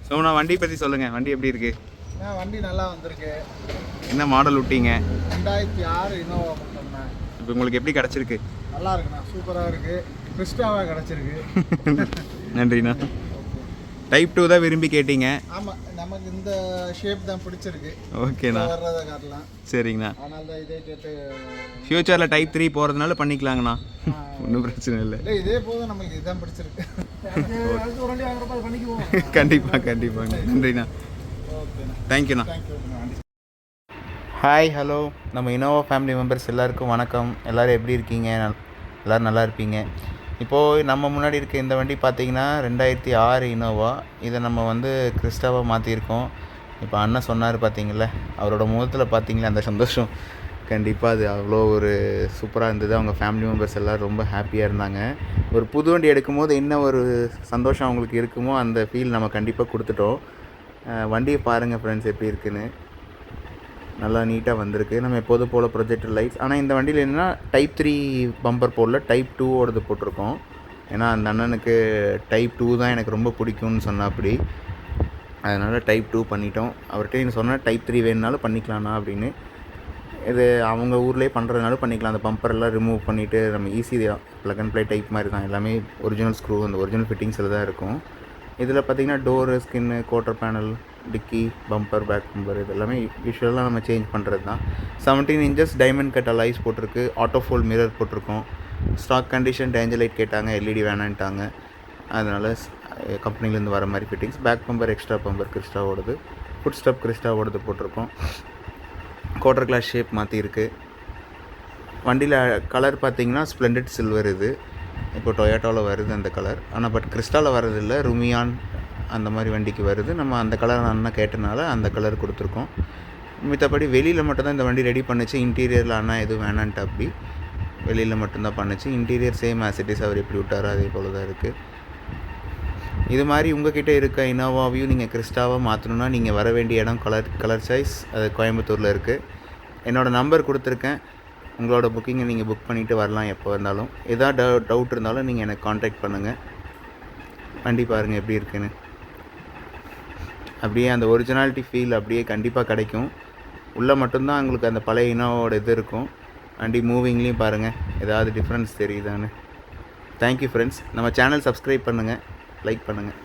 சோனா வண்டி பற்றி சொல்லுங்கள், வண்டி எப்படி இருக்குது? வண்டி நல்லா வந்திருக்கு. என்ன மாடல் விட்டீங்க? 2006 இனோவா மட்டும்ண்ணா. இப்போ உங்களுக்கு எப்படி கிடச்சிருக்கு? நல்லா இருக்குண்ணா, சூப்பராக இருக்குது. கிறிஸ்டாவாக கிடச்சிருக்கு. நன்றிண்ணா. டைப் 2 தான் விரும்பி கேட்டீங்க. ஆமாம், நமக்கு இந்த ஷேப் தான் பிடிச்சிருக்கு. ஓகேண்ணா, வர்றதை காட்டலாம். சரிங்கண்ணா. அதனால தான் இதே கேட்டு ஃப்யூச்சரில் டைப் 3 போகிறதுனால பண்ணிக்கலாங்கண்ணா, ஒன்றும் பிரச்சனை இல்லை. இல்லை, இதே போதும், நமக்கு இதுதான் பிடிச்சிருக்கு. அடுத்து ஒரு வண்டி வாங்குறப்ப அதை பண்ணிக்குவோம். கண்டிப்பாங்க. நன்றிண்ணா. ஓகேண்ணா, தேங்க்யூண்ணா. தேங்க்யூண்ணா. Hi, hello. நம்ம இனோவா ஃபேமிலி மெம்பர்ஸ் எல்லாருக்கும் வணக்கம். எல்லோரும் எப்படி இருக்கீங்க? எல்லோரும் நல்லா இருப்பீங்க. இப்போது நம்ம முன்னாடி இருக்க இந்த வண்டி பார்த்திங்கன்னா 2006 இனோவா. இதை நம்ம வந்து கிறிஸ்டாவாக மாற்றிருக்கோம். இப்போ அண்ணன் சொன்னார் பார்த்தீங்களா, அவரோட முகத்தில் பார்த்தீங்களா அந்த சந்தோஷம். கண்டிப்பாக அது அவ்வளோ ஒரு சூப்பராக இருந்தது. அவங்க ஃபேமிலி மெம்பர்ஸ் எல்லோரும் ரொம்ப ஹாப்பியாக இருந்தாங்க. ஒரு புது வண்டி எடுக்கும்போது என்ன ஒரு சந்தோஷம் அவங்களுக்கு இருக்குமோ அந்த ஃபீல் நம்ம கண்டிப்பாக கொடுத்துட்டோம். வண்டியை பாருங்கள் ஃப்ரெண்ட்ஸ், எப்படி இருக்குன்னு. நல்லா நீட்டாக வந்திருக்கு. நம்ம எப்போதும் போல் ப்ரொஜெக்டர் லைட்ஸ். ஆனால் இந்த வண்டியில் என்னென்னா டைப் 3 பம்பர் போடல, டைப் 2ஓடது போட்டிருக்கோம். ஏன்னா அந்த அண்ணனுக்கு டைப் 2 தான் எனக்கு ரொம்ப பிடிக்கும்னு சொன்னாப்படி, அதனால் டைப் 2 பண்ணிட்டோம். அவர்கிட்ட என்ன சொன்னால் டைப் 3 வேணுனாலும் பண்ணிக்கலாம்ண்ணா அப்படின்னு. இது அவங்க ஊர்லேயே பண்ணுறதுனாலும் பண்ணிக்கலாம். அந்த பம்பரெல்லாம் ரிமூவ் பண்ணிவிட்டு நம்ம ஈஸி தான், ப்ளக் அண்ட் ப்ளே டைப் மாதிரி தான். எல்லாமே ஒரிஜினல் ஸ்க்ரூ, அந்த ஒரிஜினல் ஃபிட்டிங்ஸில் தான் இருக்கும். இதில் பார்த்திங்கன்னா door, skin, quarter panel, dicky, bumper, back bumper, இது எல்லாமே யூஸ்வலாக நம்ம சேஞ்ச் பண்ணுறது தான். 17 இன்ச்சஸ் டைமண்ட் கட் அலைஸ் போட்டிருக்கு. ஆட்டோ ஃபோல்ட் மிரர் போட்டிருக்கோம். ஸ்டாக் கண்டிஷன் டேஞ்சர் லைட் கேட்டாங்க, எல்இடி வேணான்ட்டாங்க. அதனால் கம்பெனிலேருந்து வர மாதிரி fittings. Back bumper extra bumper கிறிஸ்டாவோடது, ஃபுட் ஸ்டெப் கிறிஸ்டாவோடது போட்டிருக்கோம். குவார்ட்டர் கிளாஸ் ஷேப் மாற்றிருக்கு. வண்டியில் கலர் பார்த்திங்கன்னா ஸ்ப்ளெண்டட் சில்வர். இது இப்போ டொயோட்டோவில் வருது அந்த கலர். ஆனால் பட் கிறிஸ்டாவில் வரதில்லை, ருமியான் அந்த மாதிரி வண்டிக்கு வருது. நம்ம அந்த கலர் அண்ணன் கேட்டனால அந்த கலர் கொடுத்துருக்கோம். மித்தபடி வெளியில் மட்டும்தான் இந்த வண்டி ரெடி பண்ணிச்சு. இன்டீரியரில் அண்ணா எதுவும் வேணான்ட்டு அப்படி வெளியில் மட்டும்தான் பண்ணிச்சு. இன்டீரியர் சேம் ஆசிட்டிஸ் அவர் எப்படி விட்டாரோ அதே போல் தான் இருக்குது. இது மாதிரி உங்கள்கிட்ட இருக்க இனோவாவையும் நீங்கள் கிறிஸ்டாவாக மாற்றணுன்னா நீங்கள் வர வேண்டிய இடம் கலர் சாய்ஸ், அது கோயம்புத்தூரில் இருக்குது. என்னோடய நம்பர் கொடுத்துருக்கேன். உங்களோட புக்கிங்கை நீங்கள் புக் பண்ணிவிட்டு வரலாம் எப்போ வந்தாலும். எதாவது டவுட் இருந்தாலும் நீங்கள் எனக்கு காண்டாக்ட் பண்ணுங்கள். வண்டி பாருங்கள் எப்படி இருக்குன்னு. அப்படியே அந்த ஒரிஜினாலிட்டி ஃபீல் அப்படியே கண்டிப்பாக கிடைக்கும். உள்ளே மட்டும்தான் உங்களுக்கு அந்த பழைய இனோவோட இது இருக்கும். வண்டி மூவிங்லேயும் பாருங்கள் ஏதாவது டிஃப்ரென்ஸ் தெரியுதான்னு. Thank you friends. நம்ம சேனல் சப்ஸ்கிரைப் பண்ணுங்கள், லைக் பண்ணுங்கள்.